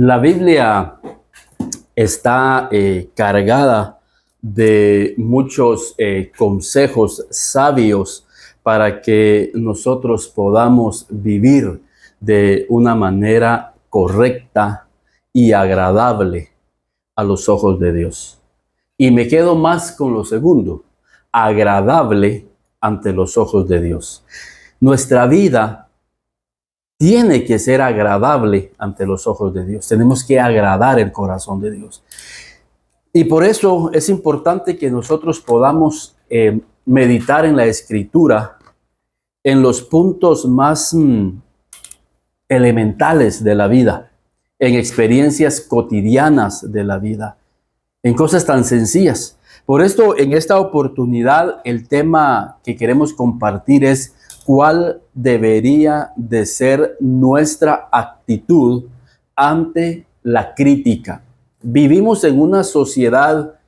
La Biblia está cargada de muchos consejos sabios para que nosotros podamos vivir de una manera correcta y agradable a los ojos de Dios. Y me quedo más con lo segundo, agradable ante los ojos de Dios. Nuestra vida tiene que ser agradable ante los ojos de Dios. Tenemos que agradar el corazón de Dios. Y por eso es importante que nosotros podamos meditar en la Escritura en los puntos más elementales de la vida, en experiencias cotidianas de la vida, en cosas tan sencillas. Por esto, en esta oportunidad, el tema que queremos compartir es cuál debería de ser nuestra actitud ante la crítica. Vivimos en una sociedad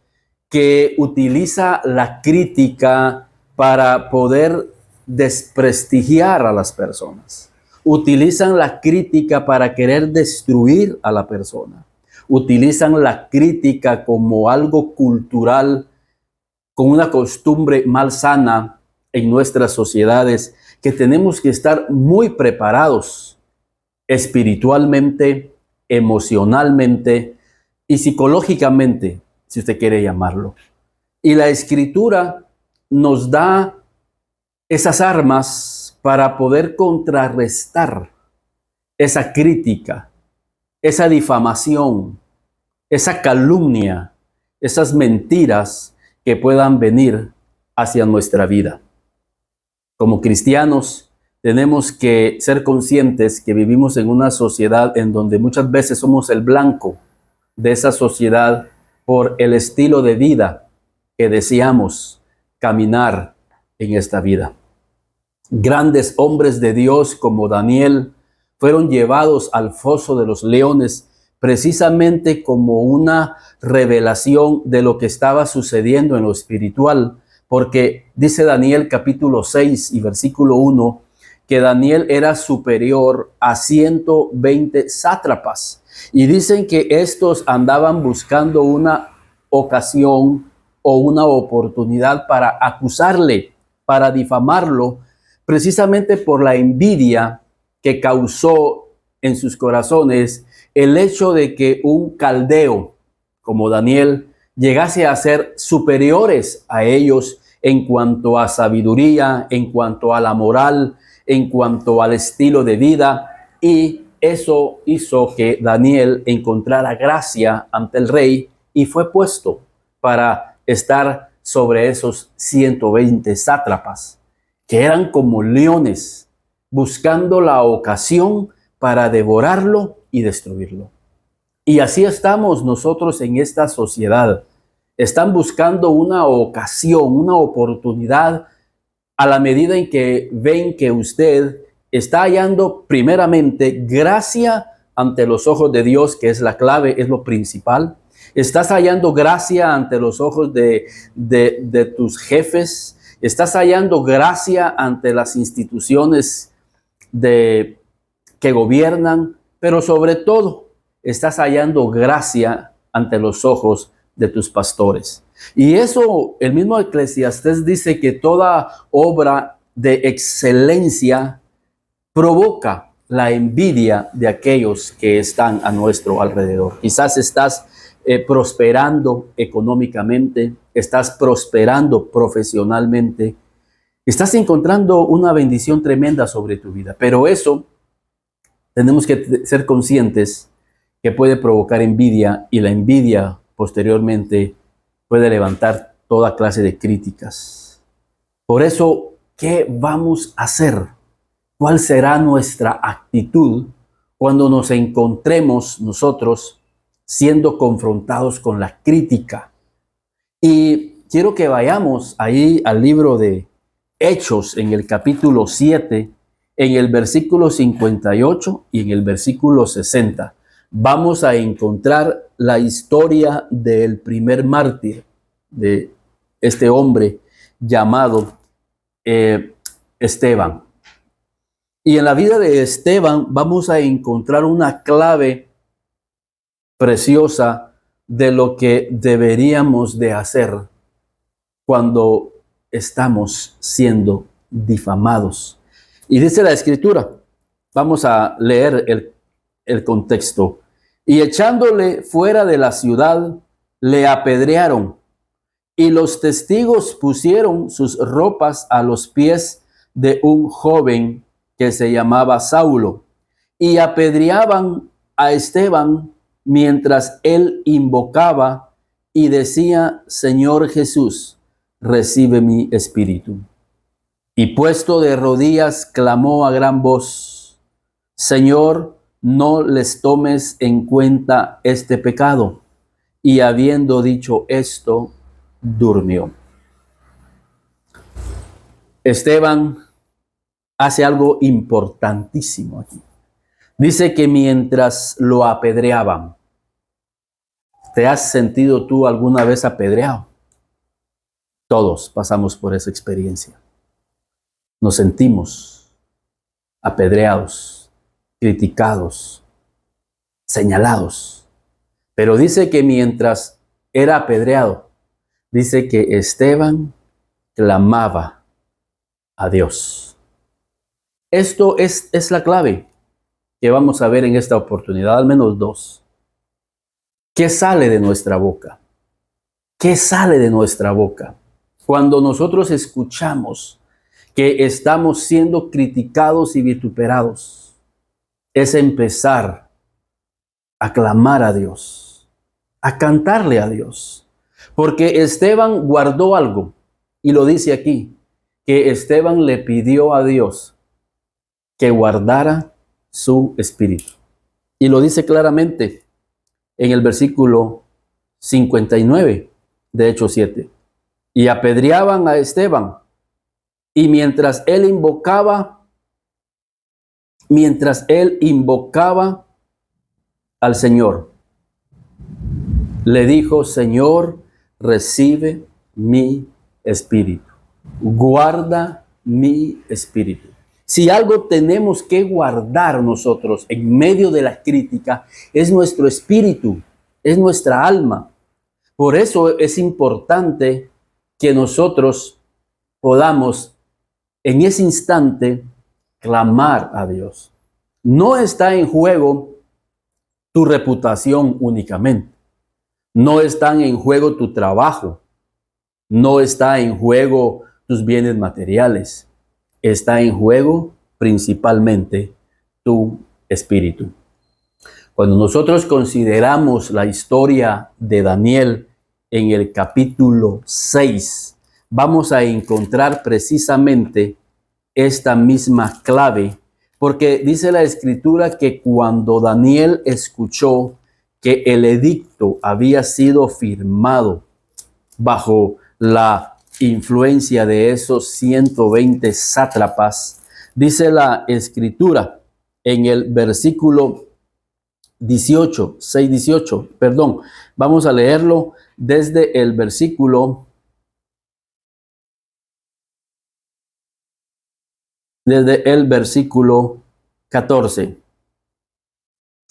que utiliza la crítica para poder desprestigiar a las personas. Utilizan la crítica para querer destruir a la persona. Utilizan la crítica como algo cultural, con una costumbre malsana en nuestras sociedades, que tenemos que estar muy preparados espiritualmente, emocionalmente y psicológicamente, si usted quiere llamarlo. Y la Escritura nos da esas armas para poder contrarrestar esa crítica, esa difamación, esa calumnia, esas mentiras que puedan venir hacia nuestra vida. Como cristianos, tenemos que ser conscientes que vivimos en una sociedad en donde muchas veces somos el blanco de esa sociedad por el estilo de vida que deseamos caminar en esta vida. Grandes hombres de Dios como Daniel fueron llevados al foso de los leones precisamente como una revelación de lo que estaba sucediendo en lo espiritual, porque dice Daniel capítulo 6 y versículo 1 que Daniel era superior a 120 sátrapas. Y dicen que estos andaban buscando una ocasión o una oportunidad para acusarle, para difamarlo, precisamente por la envidia que causó en sus corazones el hecho de que un caldeo como Daniel llegase a ser superiores a ellos en cuanto a sabiduría, en cuanto a la moral, en cuanto al estilo de vida, y eso hizo que Daniel encontrara gracia ante el rey y fue puesto para estar sobre esos 120 sátrapas, que eran como leones, buscando la ocasión para devorarlo y destruirlo. Y así estamos nosotros en esta sociedad. Están buscando una ocasión, una oportunidad, a la medida en que ven que usted está hallando primeramente gracia ante los ojos de Dios, que es la clave, es lo principal. Estás hallando gracia ante los ojos de tus jefes. Estás hallando gracia ante las instituciones que gobiernan, pero sobre todo estás hallando gracia ante los ojos de tus pastores. Y eso, el mismo Eclesiastés dice que toda obra de excelencia provoca la envidia de aquellos que están a nuestro alrededor. Quizás estás prosperando económicamente, estás prosperando profesionalmente, estás encontrando una bendición tremenda sobre tu vida, pero eso tenemos que ser conscientes que puede provocar envidia, y la envidia posteriormente puede levantar toda clase de críticas. Por eso, ¿qué vamos a hacer? ¿Cuál será nuestra actitud cuando nos encontremos nosotros siendo confrontados con la crítica? Y quiero que vayamos ahí al libro de Hechos, en el capítulo 7, en el versículo 58 y en el versículo 60. Vamos a encontrar la historia del primer mártir, de este hombre llamado Esteban. Y en la vida de Esteban vamos a encontrar una clave preciosa de lo que deberíamos de hacer cuando estamos siendo difamados. Y dice la Escritura, vamos a leer el contexto. Y echándole fuera de la ciudad, le apedrearon. Y los testigos pusieron sus ropas a los pies de un joven que se llamaba Saulo. Y apedreaban a Esteban mientras él invocaba y decía: Señor Jesús, recibe mi espíritu. Y puesto de rodillas, clamó a gran voz: Señor, no les tomes en cuenta este pecado. Y habiendo dicho esto, durmió. Esteban hace algo importantísimo aquí. Dice que mientras lo apedreaban, ¿te has sentido tú alguna vez apedreado? Todos pasamos por esa experiencia. Nos sentimos apedreados, criticados, señalados. Pero dice que mientras era apedreado, dice que Esteban clamaba a Dios. Esto es la clave que vamos a ver en esta oportunidad, al menos dos. ¿Qué sale de nuestra boca? ¿Qué sale de nuestra boca? Cuando nosotros escuchamos que estamos siendo criticados y vituperados, es empezar a clamar a Dios, a cantarle a Dios. Porque Esteban guardó algo, y lo dice aquí, que Esteban le pidió a Dios que guardara su espíritu. Y lo dice claramente en el versículo 59 de Hechos 7. Y apedreaban a Esteban, y mientras él invocaba al Señor, le dijo: Señor, recibe mi espíritu, guarda mi espíritu. Si algo tenemos que guardar nosotros en medio de la crítica, es nuestro espíritu, es nuestra alma. Por eso es importante que nosotros podamos en ese instante clamar a Dios. No está en juego tu reputación únicamente. No está en juego tu trabajo. No está en juego tus bienes materiales. Está en juego principalmente tu espíritu. Cuando nosotros consideramos la historia de Daniel en el capítulo 6, vamos a encontrar precisamente esta misma clave, porque dice la Escritura que cuando Daniel escuchó que el edicto había sido firmado bajo la influencia de esos 120 sátrapas, dice la Escritura en el versículo 18, vamos a leerlo desde el versículo 14.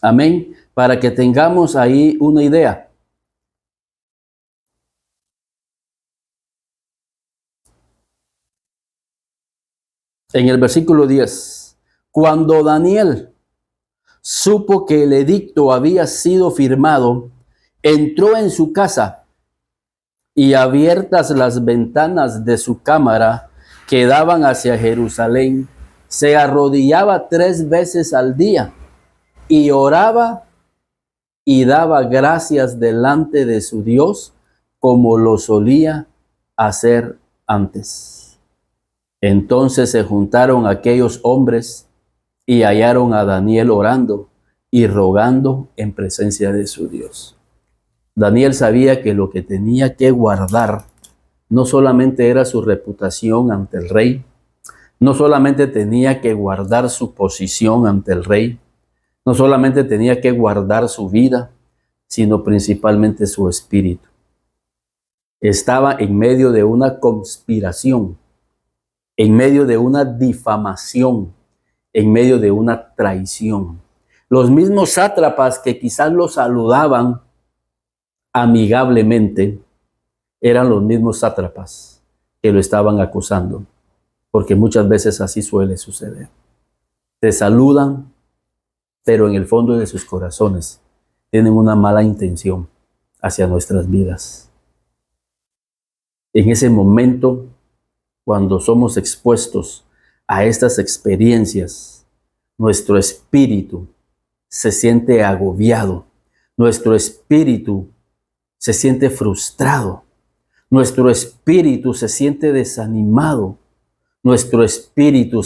Amén, para que tengamos ahí una idea. En el versículo 10, cuando Daniel supo que el edicto había sido firmado, entró en su casa y abiertas las ventanas de su cámara que daban hacia Jerusalén, se arrodillaba 3 veces al día y oraba y daba gracias delante de su Dios como lo solía hacer antes. Entonces se juntaron aquellos hombres y hallaron a Daniel orando y rogando en presencia de su Dios. Daniel sabía que lo que tenía que guardar no solamente era su reputación ante el rey, no solamente tenía que guardar su posición ante el rey, no solamente tenía que guardar su vida, sino principalmente su espíritu. Estaba en medio de una conspiración, en medio de una difamación, en medio de una traición. Los mismos sátrapas que quizás lo saludaban amigablemente eran los mismos sátrapas que lo estaban acusando, porque muchas veces así suele suceder. Te saludan, pero en el fondo de sus corazones tienen una mala intención hacia nuestras vidas. En ese momento, cuando somos expuestos a estas experiencias, nuestro espíritu se siente agobiado, nuestro espíritu se siente frustrado, nuestro espíritu se siente desanimado, nuestro espíritu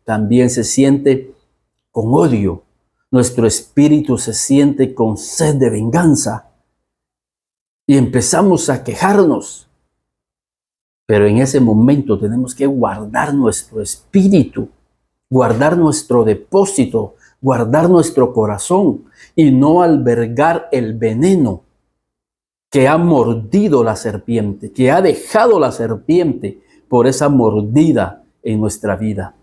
también se siente con odio, nuestro espíritu se siente con sed de venganza y empezamos a quejarnos. Pero en ese momento tenemos que guardar nuestro espíritu, guardar nuestro depósito, guardar nuestro corazón y no albergar el veneno que ha mordido la serpiente, que ha dejado la serpiente por esa mordida en nuestra vida.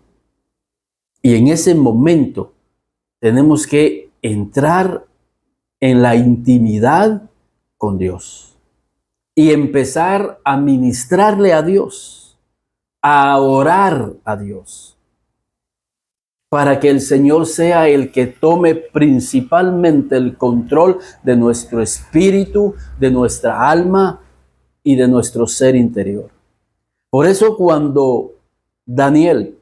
Y en ese momento tenemos que entrar en la intimidad con Dios y empezar a ministrarle a Dios, a orar a Dios, para que el Señor sea el que tome principalmente el control de nuestro espíritu, de nuestra alma y de nuestro ser interior. Por eso cuando Daniel,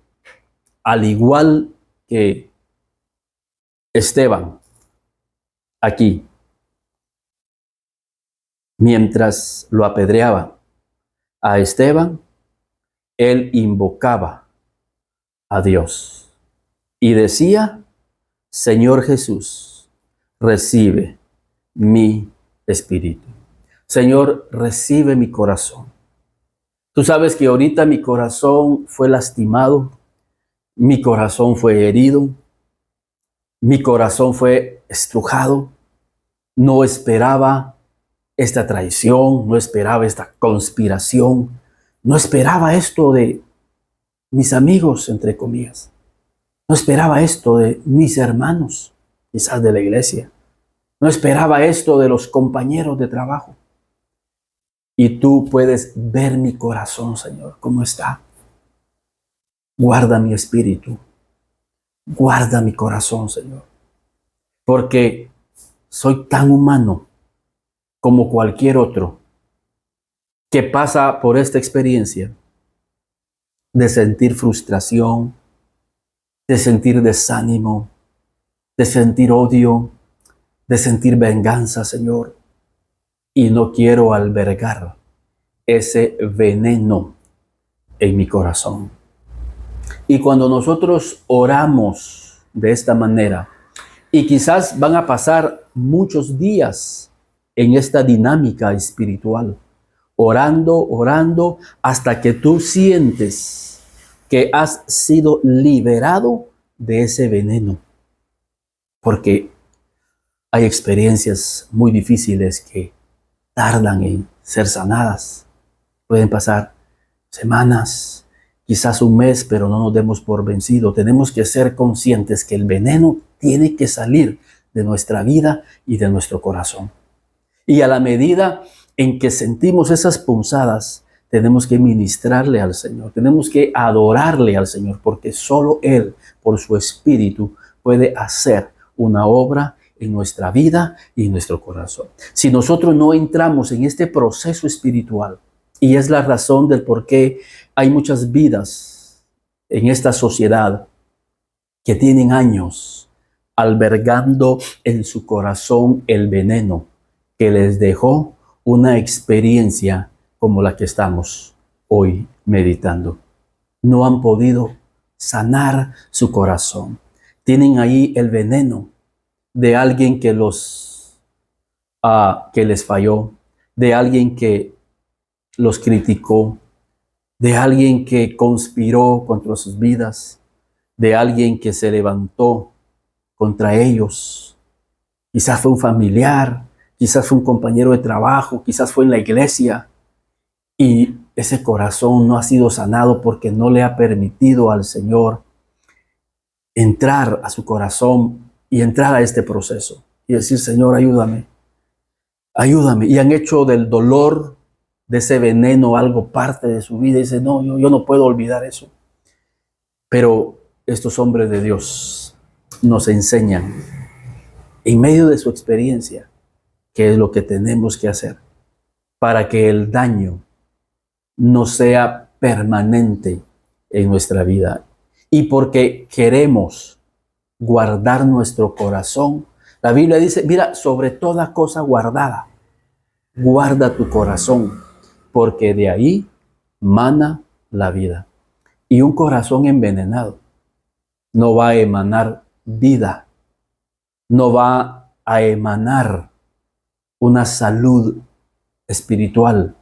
al igual que Esteban, aquí, mientras lo apedreaba a Esteban, él invocaba a Dios y decía: Señor Jesús, recibe mi espíritu. Señor, recibe mi corazón. Tú sabes que ahorita mi corazón fue lastimado, mi corazón fue herido, mi corazón fue estrujado. No esperaba esta traición, no esperaba esta conspiración, no esperaba esto de mis amigos, entre comillas. No esperaba esto de mis hermanos, quizás de la iglesia. No esperaba esto de los compañeros de trabajo. Y tú puedes ver mi corazón, Señor, cómo está. Guarda mi espíritu. Guarda mi corazón, Señor. Porque soy tan humano como cualquier otro que pasa por esta experiencia de sentir frustración, de sentir desánimo, de sentir odio, de sentir venganza, Señor. Y no quiero albergar ese veneno en mi corazón. Y cuando nosotros oramos de esta manera, y quizás van a pasar muchos días en esta dinámica espiritual, orando, hasta que tú sientes que has sido liberado de ese veneno. Porque hay experiencias muy difíciles que tardan en ser sanadas. Pueden pasar semanas, quizás un mes, pero no nos demos por vencido. Tenemos que ser conscientes que el veneno tiene que salir de nuestra vida y de nuestro corazón. Y a la medida en que sentimos esas punzadas, tenemos que ministrarle al Señor, tenemos que adorarle al Señor, porque solo Él, por su Espíritu, puede hacer una obra en nuestra vida y en nuestro corazón. Si nosotros no entramos en este proceso espiritual, y es la razón del por qué hay muchas vidas en esta sociedad que tienen años albergando en su corazón el veneno que les dejó una experiencia como la que estamos hoy meditando. No han podido sanar su corazón. Tienen ahí el veneno de alguien que les falló, de alguien que los criticó, de alguien que conspiró contra sus vidas, de alguien que se levantó contra ellos. Quizás fue un familiar, quizás fue un compañero de trabajo, quizás fue en la iglesia. Y ese corazón no ha sido sanado porque no le ha permitido al Señor entrar a su corazón y entrar a este proceso y decir, Señor, ayúdame, ayúdame. Y han hecho del dolor, de ese veneno, algo parte de su vida. Y dice, no, yo no puedo olvidar eso. Pero estos hombres de Dios nos enseñan, en medio de su experiencia, qué es lo que tenemos que hacer para que el daño no sea permanente en nuestra vida. Y porque queremos guardar nuestro corazón. La Biblia dice, mira, sobre toda cosa guardada, guarda tu corazón, porque de ahí mana la vida. Y un corazón envenenado no va a emanar vida, no va a emanar una salud espiritual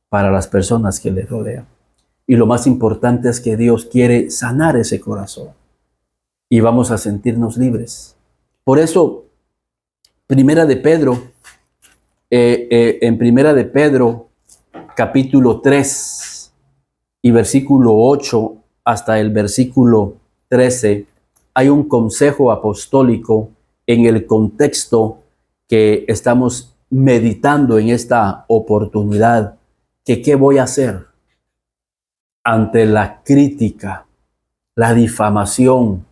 para las personas que le rodean. Y lo más importante es que Dios quiere sanar ese corazón y vamos a sentirnos libres. Por eso, Primera de Pedro, en Primera de Pedro, capítulo 3 y versículo 8 hasta el versículo 13, hay un consejo apostólico en el contexto que estamos meditando en esta oportunidad, que qué voy a hacer ante la crítica, la difamación,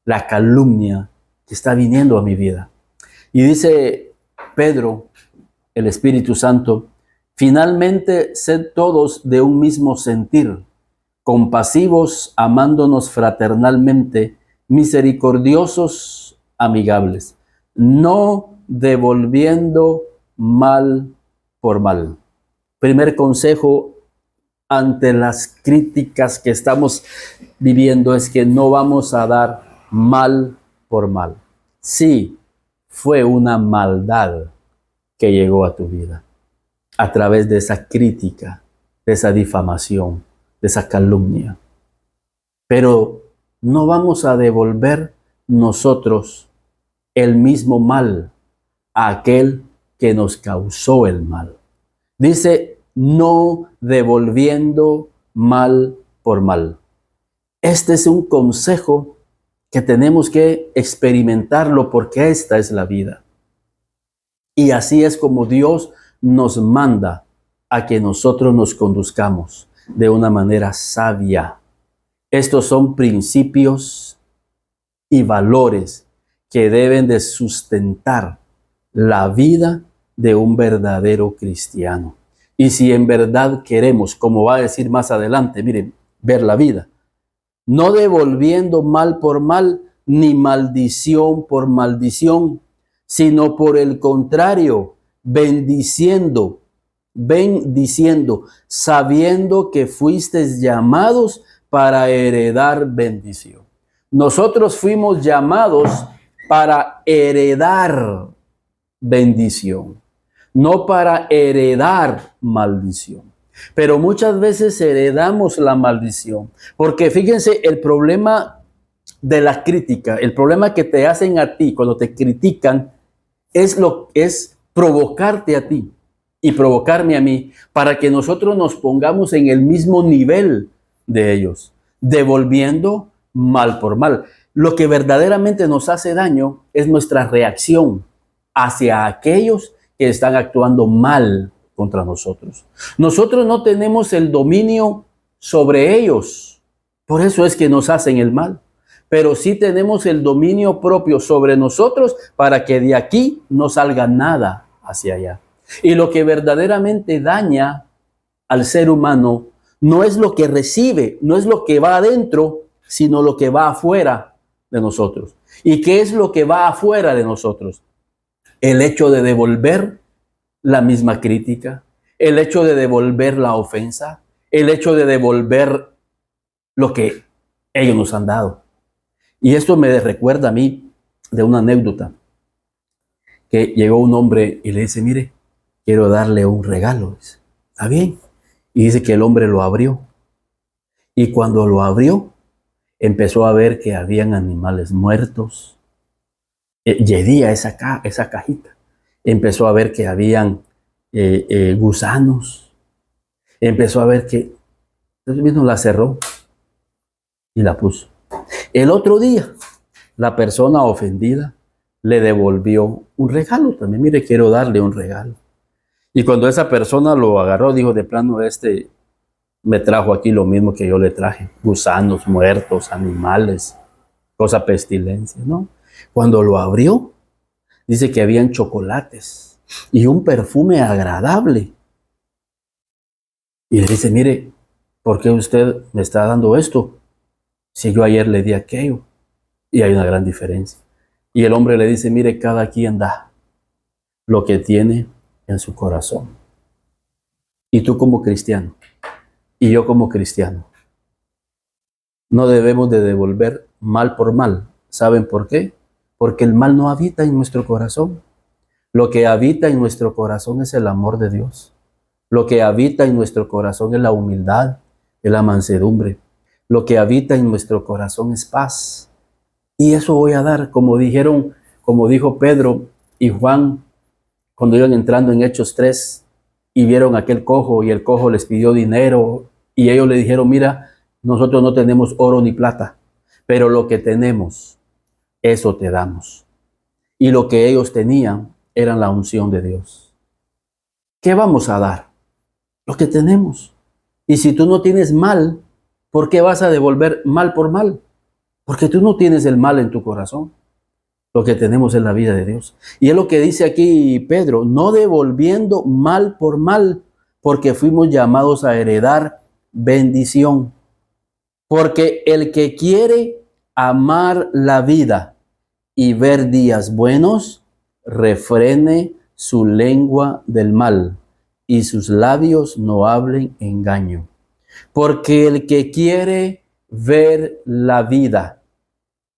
la calumnia que está viniendo a mi vida. Y dice Pedro, el Espíritu Santo, finalmente sed todos de un mismo sentir, compasivos, amándonos fraternalmente, misericordiosos, amigables, no devolviendo mal por mal. Primer consejo ante las críticas que estamos viviendo es que no vamos a dar mal por mal. Sí, fue una maldad que llegó a tu vida a través de esa crítica, de esa difamación, de esa calumnia. Pero no vamos a devolver nosotros el mismo mal a aquel que nos causó el mal. Dice, no devolviendo mal por mal. Este es un consejo que tenemos que experimentarlo porque esta es la vida. Y así es como Dios nos manda a que nosotros nos conduzcamos de una manera sabia. Estos son principios y valores que deben de sustentar la vida de un verdadero cristiano. Y si en verdad queremos, como va a decir más adelante, miren, ver la vida, no devolviendo mal por mal, ni maldición por maldición, sino por el contrario, bendiciendo, sabiendo que fuisteis llamados para heredar bendición. Nosotros fuimos llamados para heredar bendición, no para heredar maldición. Pero muchas veces heredamos la maldición, porque fíjense el problema de la crítica, el problema que te hacen a ti cuando te critican es provocarte a ti y provocarme a mí para que nosotros nos pongamos en el mismo nivel de ellos, devolviendo mal por mal. Lo que verdaderamente nos hace daño es nuestra reacción hacia aquellos que están actuando mal contra nosotros. Nosotros no tenemos el dominio sobre ellos, por eso es que nos hacen el mal, pero sí tenemos el dominio propio sobre nosotros para que de aquí no salga nada hacia allá. Y lo que verdaderamente daña al ser humano no es lo que recibe, no es lo que va adentro, sino lo que va afuera de nosotros. ¿Y qué es lo que va afuera de nosotros? El hecho de devolver la misma crítica, el hecho de devolver la ofensa, el hecho de devolver lo que ellos nos han dado. Y esto me recuerda a mí de una anécdota, que llegó un hombre y le dice, mire, quiero darle un regalo. Dice, ¿está bien? Y dice que el hombre lo abrió. Y cuando lo abrió, empezó a ver que habían animales muertos. Yedía esa cajita. Empezó a ver que habían gusanos. Empezó a ver que... Entonces mismo la cerró y la puso. El otro día, la persona ofendida le devolvió un regalo también. Mire, quiero darle un regalo. Y cuando esa persona lo agarró, dijo, de plano, este me trajo aquí lo mismo que yo le traje. Gusanos muertos, animales, cosa pestilencia, ¿no? Cuando lo abrió, dice que habían chocolates y un perfume agradable. Y le dice, mire, ¿por qué usted me está dando esto? Si yo ayer le di aquello. Y hay una gran diferencia. Y el hombre le dice, mire, cada quien da lo que tiene en su corazón. Y tú como cristiano, y yo como cristiano, no debemos de devolver mal por mal. ¿Saben por qué? Porque el mal no habita en nuestro corazón. Lo que habita en nuestro corazón es el amor de Dios. Lo que habita en nuestro corazón es la humildad, es la mansedumbre. Lo que habita en nuestro corazón es paz. Y eso voy a dar, como dijo Pedro y Juan, cuando iban entrando en Hechos 3 y vieron a aquel cojo y el cojo les pidió dinero y ellos le dijeron, mira, nosotros no tenemos oro ni plata, pero lo que tenemos, eso te damos. Y lo que ellos tenían era la unción de Dios. ¿Qué vamos a dar? Lo que tenemos. Y si tú no tienes mal, ¿por qué vas a devolver mal por mal? Porque tú no tienes el mal en tu corazón. Lo que tenemos es la vida de Dios. Y es lo que dice aquí Pedro, no devolviendo mal por mal, porque fuimos llamados a heredar bendición. Porque el que quiere amar la vida y ver días buenos, refrene su lengua del mal y sus labios no hablen engaño. Porque el que quiere ver la vida,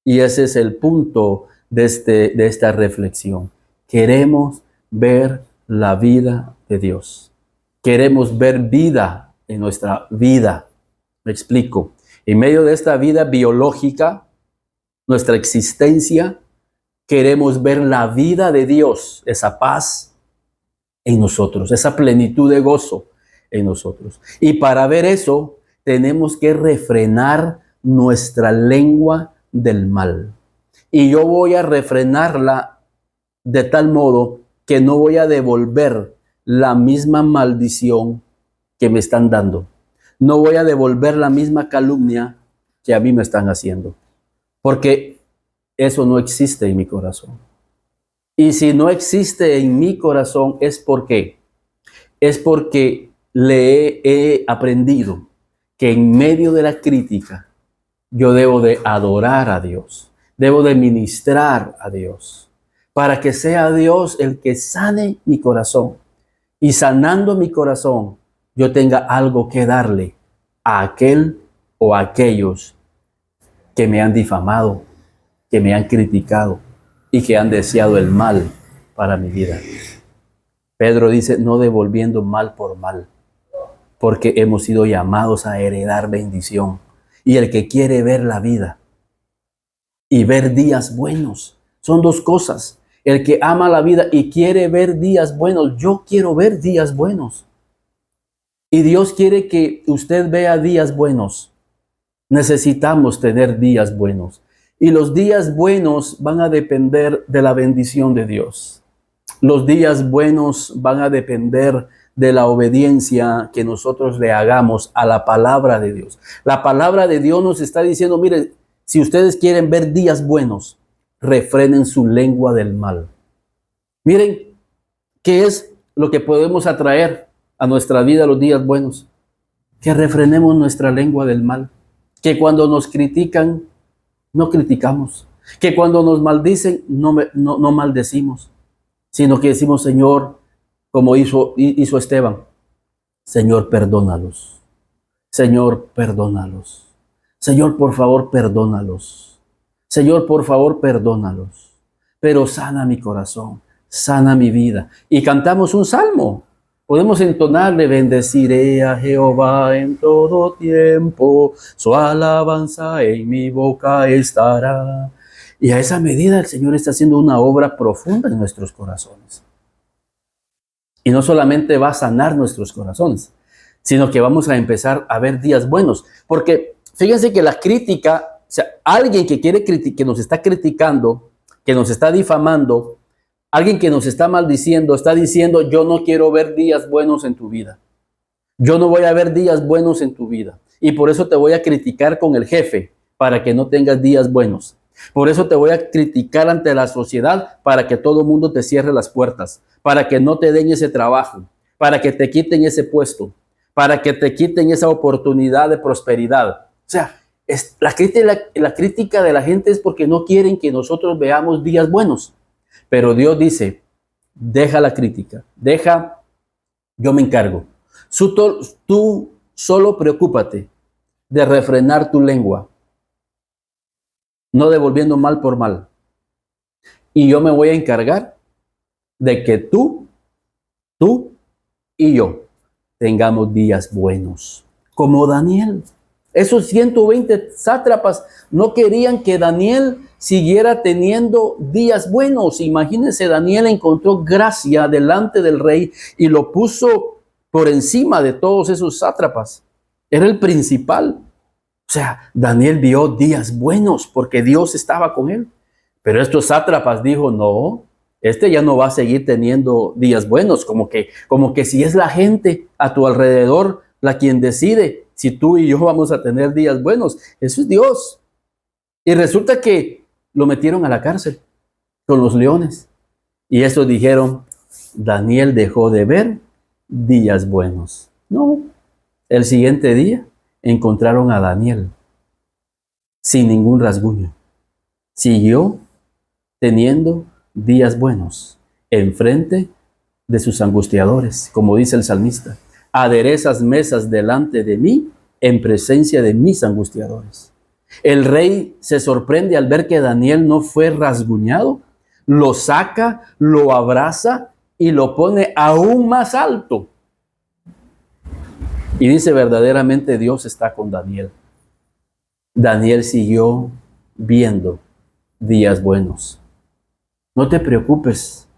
y ese es el punto de esta reflexión, queremos ver la vida de Dios. Queremos ver vida en nuestra vida. Me explico. En medio de esta vida biológica, nuestra existencia, queremos ver la vida de Dios, esa paz en nosotros, esa plenitud de gozo en nosotros. Y para ver eso, tenemos que refrenar nuestra lengua del mal. Y yo voy a refrenarla de tal modo que no voy a devolver la misma maldición que me están dando. No voy a devolver la misma calumnia que a mí me están haciendo. Porque eso no existe en mi corazón. Y si no existe en mi corazón es porque le he aprendido que en medio de la crítica yo debo de adorar a Dios, debo de ministrar a Dios, para que sea Dios el que sane mi corazón. Y sanando mi corazón, yo tenga algo que darle a aquel o a aquellos que me han difamado, que me han criticado y que han deseado el mal para mi vida. Pedro dice, no devolviendo mal por mal, porque hemos sido llamados a heredar bendición. Y el que quiere ver la vida y ver días buenos, son dos cosas. El que ama la vida y quiere ver días buenos, yo quiero ver días buenos. Y Dios quiere que usted vea días buenos. Necesitamos tener días buenos. Y los días buenos van a depender de la bendición de Dios. Los días buenos van a depender de la obediencia que nosotros le hagamos a la palabra de Dios. La palabra de Dios nos está diciendo, mire, si ustedes quieren ver días buenos, refrenen su lengua del mal. Miren, ¿qué es lo que podemos atraer a nuestra vida los días buenos? Que refrenemos nuestra lengua del mal. Que cuando nos critican, no criticamos. Que cuando nos maldicen, no maldecimos. Sino que decimos, Señor, como hizo Esteban, Señor, perdónalos. Señor, perdónalos. Señor, por favor, perdónalos. Señor, por favor, perdónalos. Pero sana mi corazón, sana mi vida. Y cantamos un salmo. Podemos entonarle, bendeciré a Jehová en todo tiempo, su alabanza en mi boca estará. Y a esa medida el Señor está haciendo una obra profunda en nuestros corazones. Y no solamente va a sanar nuestros corazones, sino que vamos a empezar a ver días buenos. Porque fíjense que la crítica, o sea, alguien que quiere que nos está criticando, que nos está difamando, alguien que nos está maldiciendo, está diciendo, yo no quiero ver días buenos en tu vida. Yo no voy a ver días buenos en tu vida. Y por eso te voy a criticar con el jefe, para que no tengas días buenos. Por eso te voy a criticar ante la sociedad, para que todo el mundo te cierre las puertas, para que no te den ese trabajo, para que te quiten ese puesto, para que te quiten esa oportunidad de prosperidad. O sea, la crítica de la gente es porque no quieren que nosotros veamos días buenos. Pero Dios dice, deja la crítica, yo me encargo. Tú solo preocúpate de refrenar tu lengua, no devolviendo mal por mal. Y yo me voy a encargar de que tú y yo tengamos días buenos, como Daniel. Esos 120 sátrapas no querían que Daniel siguiera teniendo días buenos. Imagínense, Daniel encontró gracia delante del rey y lo puso por encima de todos esos sátrapas. Era el principal. O sea, Daniel vio días buenos porque Dios estaba con él. Pero estos sátrapas dijo, no, este ya no va a seguir teniendo días buenos. Como que si es la gente a tu alrededor la quien decide si tú y yo vamos a tener días buenos. Eso es Dios. Y resulta que lo metieron a la cárcel con los leones. Y estos dijeron, Daniel dejó de ver días buenos. No, el siguiente día encontraron a Daniel sin ningún rasguño. Siguió teniendo días buenos enfrente de sus angustiadores, como dice el salmista. Aderezas mesas delante de mí en presencia de mis angustiadores. El rey se sorprende al ver que Daniel no fue rasguñado, lo saca, lo abraza y lo pone aún más alto. Y dice, verdaderamente Dios está con Daniel. Daniel siguió viendo días buenos. No te preocupes.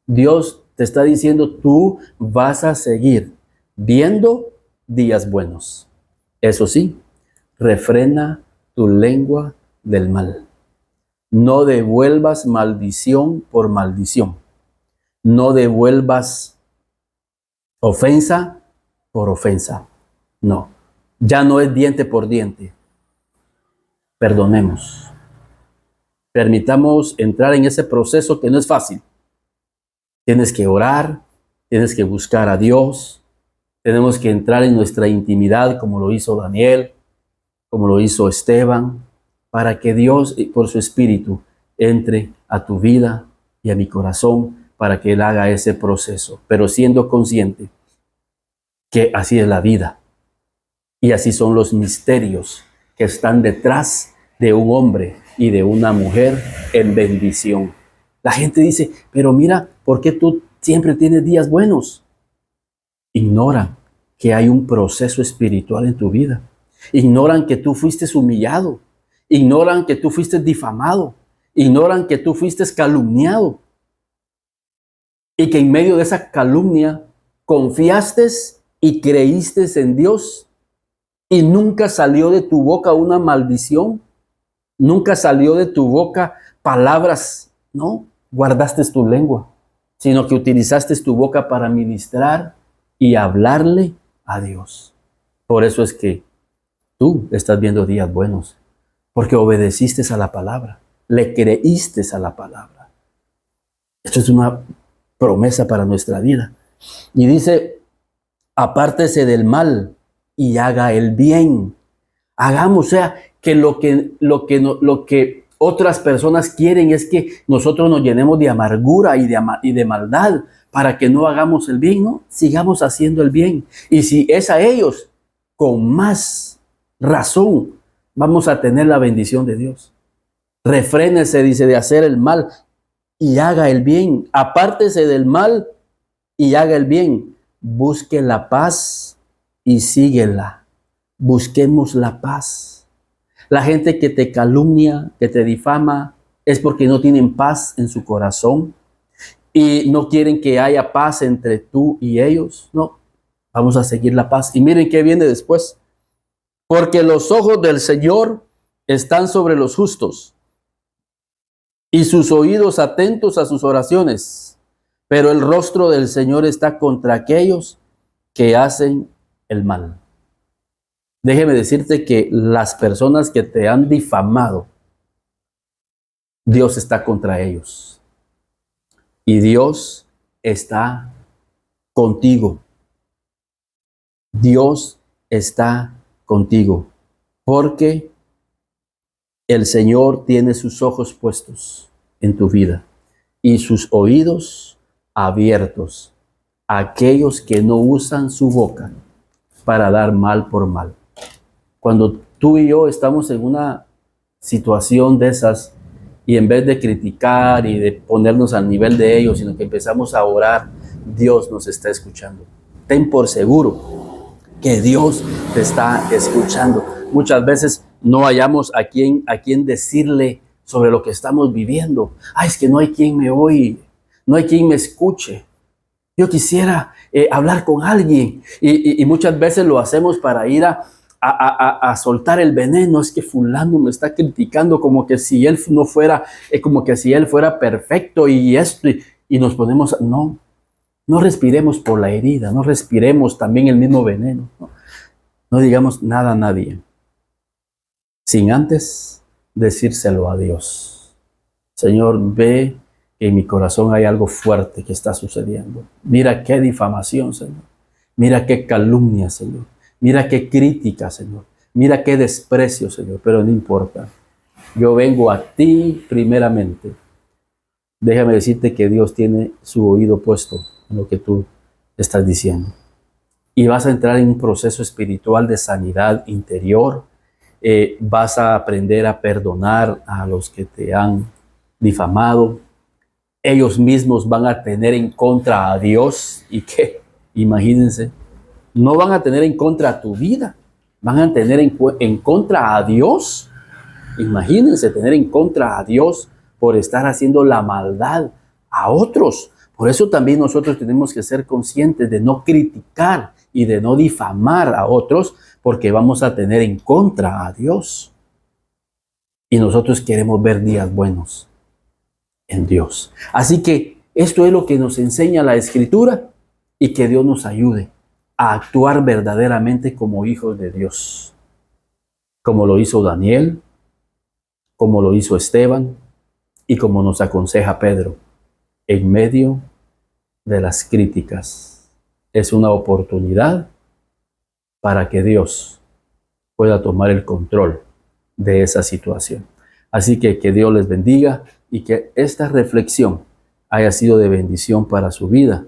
Dios te está diciendo, tú vas a seguir viendo días buenos. Eso sí, refrena tu lengua del mal. No devuelvas maldición por maldición. No devuelvas ofensa por ofensa. No, ya no es diente por diente. Perdonemos. Permitamos entrar en ese proceso que no es fácil. Tienes que orar, tienes que buscar a Dios, tenemos que entrar en nuestra intimidad como lo hizo Daniel, como lo hizo Esteban, para que Dios, por su Espíritu, entre a tu vida y a mi corazón, para que Él haga ese proceso, pero siendo consciente que así es la vida y así son los misterios que están detrás de un hombre y de una mujer en bendición. La gente dice, pero mira, ¿por qué tú siempre tienes días buenos? Ignoran que hay un proceso espiritual en tu vida. Ignoran que tú fuiste humillado. Ignoran que tú fuiste difamado. Ignoran que tú fuiste calumniado. Y que en medio de esa calumnia confiaste y creíste en Dios. Y nunca salió de tu boca una maldición. Nunca salió de tu boca palabras, no, guardaste tu lengua, sino que utilizaste tu boca para ministrar y hablarle a Dios. Por eso es que tú estás viendo días buenos, porque obedeciste a la palabra, le creíste a la palabra. Esto es una promesa para nuestra vida. Y dice, apártese del mal y haga el bien. Hagamos, o sea, que lo que otras personas quieren es que nosotros nos llenemos de amargura y de maldad para que no hagamos el bien, ¿no? Sigamos haciendo el bien. Y si es a ellos, con más razón vamos a tener la bendición de Dios. Refrénese, dice, de hacer el mal y haga el bien. Apártese del mal y haga el bien. Busque la paz y síguela. Busquemos la paz. La gente que te calumnia, que te difama, es porque no tienen paz en su corazón y no quieren que haya paz entre tú y ellos. No, vamos a seguir la paz. Y miren qué viene después. Porque los ojos del Señor están sobre los justos y sus oídos atentos a sus oraciones. Pero el rostro del Señor está contra aquellos que hacen el mal. Déjeme decirte que las personas que te han difamado, Dios está contra ellos. Y Dios está contigo. Dios está contigo. Porque el Señor tiene sus ojos puestos en tu vida y sus oídos abiertos a aquellos que no usan su boca para dar mal por mal. Cuando tú y yo estamos en una situación de esas y en vez de criticar y de ponernos al nivel de ellos, sino que empezamos a orar, Dios nos está escuchando. Ten por seguro que Dios te está escuchando. Muchas veces no hallamos a quien decirle sobre lo que estamos viviendo. Ay, es que no hay quien me oye, no hay quien me escuche. Yo quisiera hablar con alguien y muchas veces lo hacemos para ir a soltar el veneno. Es que fulano me está criticando como que si él no fuera, como que si él fuera perfecto y esto, y nos ponemos, no respiremos por la herida, no respiremos también el mismo veneno, no digamos nada a nadie, sin antes decírselo a Dios. Señor, ve que en mi corazón hay algo fuerte que está sucediendo. Mira qué difamación, Señor. Mira qué calumnia, Señor. Mira qué crítica, Señor. Mira qué desprecio, Señor. Pero no importa. Yo vengo a ti primeramente. Déjame decirte que Dios tiene su oído puesto en lo que tú estás diciendo. Y vas a entrar en un proceso espiritual de sanidad interior. Vas a aprender a perdonar a los que te han difamado. Ellos mismos van a tener en contra a Dios. ¿Y qué? Imagínense. No van a tener en contra tu vida. Van a tener en contra a Dios. Imagínense tener en contra a Dios por estar haciendo la maldad a otros. Por eso también nosotros tenemos que ser conscientes de no criticar y de no difamar a otros, porque vamos a tener en contra a Dios. Y nosotros queremos ver días buenos en Dios. Así que esto es lo que nos enseña la Escritura, y que Dios nos ayude a actuar verdaderamente como hijos de Dios, como lo hizo Daniel, como lo hizo Esteban y como nos aconseja Pedro en medio de las críticas. Es una oportunidad para que Dios pueda tomar el control de esa situación. Así que Dios les bendiga y que esta reflexión haya sido de bendición para su vida,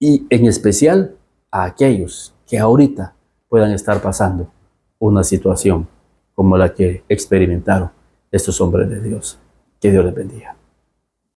y en especial a aquellos que ahorita puedan estar pasando una situación como la que experimentaron estos hombres de Dios. Que Dios les bendiga.